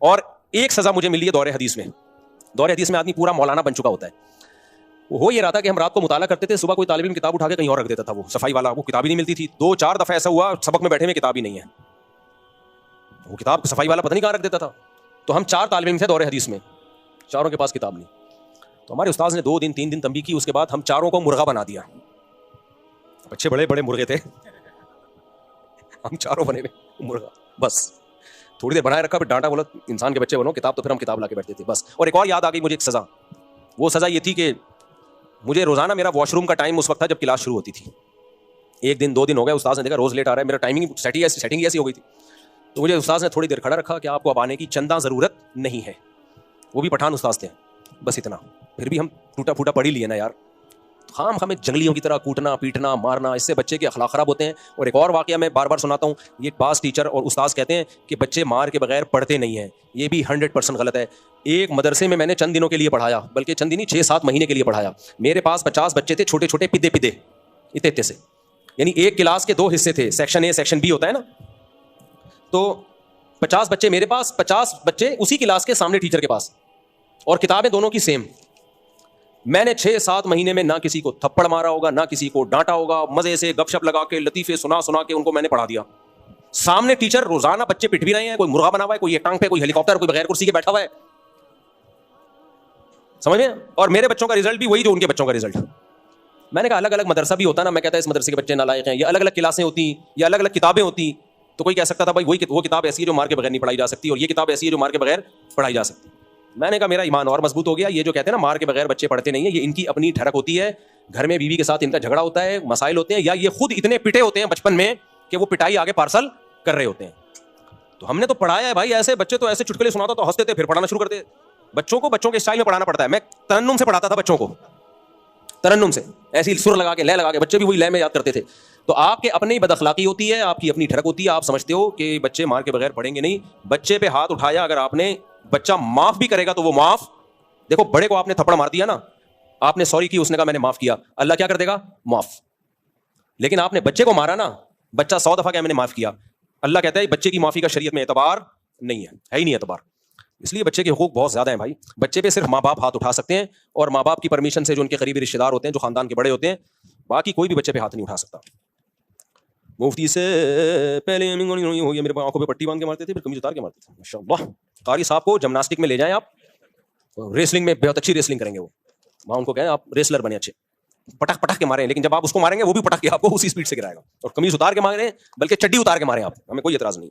اور ایک سزا مجھے ملی ہے دور حدیث میں. دور حدیث میں آدمی پورا مولانا بن چکا ہوتا ہے. ہو یہ رہا تھا کہ ہم رات کو مطالعہ کرتے تھے, صبح کوئی طالب علم کتاب اٹھا کے کہیں اور رکھ دیتا تھا, وہ صفائی والا, وہ کتاب ہی نہیں ملتی تھی. 2-4 دفعہ ایسا ہوا سبق میں بیٹھے میں کتاب ہی نہیں ہے, وہ کتاب صفائی والا پتہ نہیں کہاں رکھ دیتا تھا. تو ہم 4 طالب علم تھے دور حدیث میں, چاروں کے پاس کتاب نہیں. تو ہمارے استاذ نے 2 دن 3 دن تنبیہ کی, اس کے بعد ہم چاروں کو مرغا بنا دیا. بچے بڑے بڑے مرغے تھے, ہم چاروں بنے ہوئے مرغا. بس تھوڑی دیر بنائے رکھا, پھر ڈانٹا, بولا انسان کے بچے بنو کتاب, تو پھر ہم کتاب لا کے بیٹھتے تھے بس. اور ایک اور یاد آ گئی مجھے ایک سزا. وہ سزا یہ تھی کہ مجھے روزانہ میرا واش روم کا ٹائم اس وقت تھا جب کلاس شروع ہوتی تھی. 1 دن 2 دن ہو گئے, استاذ نے دیکھا روز لیٹ آ رہا ہے, میرا ٹائمنگ سیٹنگ ایسی ہو گئی تھی. تو مجھے استاذ نے تھوڑی دیر کھڑا رکھا کہ آپ کو اب آنے کی چندہ ضرورت نہیں ہے. وہ بھی پٹھان استاذ تھے, بس اتنا. پھر بھی ہم ٹوٹا پھوٹا پڑھ ہی لیے نا یار, خام ہمیں جنگلیوں کی طرح کوٹنا پیٹنا مارنا, اس سے بچے کے اخلاق خراب ہوتے ہیں. اور ایک اور واقعہ میں بار بار سناتا ہوں, یہ بعض ٹیچر اور استاذ کہتے ہیں کہ بچے مار کے بغیر پڑھتے نہیں ہیں, یہ بھی 100% غلط ہے. ایک مدرسے میں نے چند دنوں کے لیے پڑھایا, بلکہ چند دن نہیں 6-7 مہینے کے لیے پڑھایا. میرے پاس 50 بچے تھے, چھوٹے چھوٹے پدے پدے اتنے سے, یعنی ایک کلاس کے 2 حصے تھے, سیکشن اے سیکشن بی ہوتا ہے نا. تو 50 بچے میرے پاس, 50 بچے اسی کلاس کے سامنے ٹیچر کے پاس, اور کتابیں دونوں کی سیم. میں نے 6-7 مہینے میں نہ کسی کو تھپڑ مارا ہوگا, نہ کسی کو ڈانٹا ہوگا, مزے سے گپ شپ لگا کے لطیفے سنا کے ان کو میں نے پڑھا دیا. سامنے ٹیچر روزانہ بچے پٹ بھی رہے ہیں, کوئی مرغا بنا ہوا ہے, کوئی ایک ٹانگ پہ, کوئی ہیلی کاپٹر, کوئی بغیر کرسی کے بیٹھا ہوا ہے, سمجھ میں. اور میرے بچوں کا رزلٹ بھی وہی جو ان کے بچوں کا رزلٹ. میں نے کہا الگ الگ مدرسہ بھی ہوتا نا, میں کہتا ہے اس مدرسے کے بچے نالائق ہیں, یا الگ الگ کلاسیں ہوتی, یا الگ الگ کتابیں ہوتی, تو کوئی کہہ سکتا تھا بھائی وہ کتاب ایسی ہے جو مار کے بغیر نہیں پڑھائی جا سکتی, اور یہ کتاب ایسی ہے جو مار کے بغیر پڑھائی جا سکتی. میں نے کہا میرا ایمان اور مضبوط ہو گیا. یہ جو کہتے ہیں نا مار کے بغیر بچے پڑھتے نہیں ہیں, یہ ان کی اپنی ٹھڑک ہوتی ہے, گھر میں بیوی کے ساتھ ان کا جھگڑا ہوتا ہے, مسائل ہوتے ہیں, یا یہ خود اتنے پٹے ہوتے ہیں بچپن میں کہ وہ پٹائی آگے پارسل کر رہے ہوتے ہیں. تو ہم نے تو پڑھایا ہے بھائی ایسے, بچے تو ایسے چٹکلے سناتا تو ہنستے تھے, پھر پڑھانا شروع کرتے. بچوں کو بچوں کے اسٹائل میں پڑھانا پڑتا ہے. میں ترنم سے پڑھاتا تھا بچوں کو, ترنم سے, ایسی سر لگا کے لے لگا کے, بچے بھی وہی لے میں یاد کرتے تھے. تو آپ کے اپنی بد اخلاقی ہوتی ہے, آپ کی اپنی ٹھڑک ہوتی ہے, آپ سمجھتے ہو کہ بچے مار کے بغیر پڑھیں گے نہیں. بچے پہ ہاتھ اٹھایا, اگر آپ نے, بچہ معاف بھی کرے گا تو وہ معاف. دیکھو بڑے کو آپ نے تھپڑ مار دیا نا, آپ نے سوری کی, اس نے کہا میں نے معاف کیا, اللہ کیا کر دے گا, معاف. لیکن آپ نے بچے کو مارا نا, بچہ 100 دفعہ کہا میں نے معاف کیا, اللہ کہتا ہے بچے کی معافی کا شریعت میں اعتبار نہیں ہے ہی نہیں اعتبار. اس لیے بچے کے حقوق بہت زیادہ ہیں بھائی. بچے پہ صرف ماں باپ ہاتھ اٹھا سکتے ہیں, اور ماں باپ کی پرمیشن سے, جو ان کے قریبی رشتے دار ہوتے ہیں, جو خاندان کے بڑے ہوتے ہیں, باقی کوئی بھی بچے پہ ہاتھ نہیں اٹھا سکتا. مفتی سے پہلے ہو گیا, میرے آنکھوں پہ پٹی باندھ کے مارتے تھے, پھر قمیض اتار کے مارتے تھے. ماشاءاللہ. قاری صاحب کو جمناسٹک میں لے جائیں آپ, ریسلنگ میں بہت اچھی ریسلنگ کریں گے وہ, وہاں ان کو کہیں آپ ریسلر بنے اچھے, پٹک پٹک کے ماریں, لیکن جب آپ اس کو ماریں گے وہ بھی پٹک کے آپ کو اسی اسپیڈ سے گرائے گا. اور قمیض اتار کے ماریں, بلکہ چڈی اتار کے ماریں آپ, ہمیں کوئی اعتراض نہیں.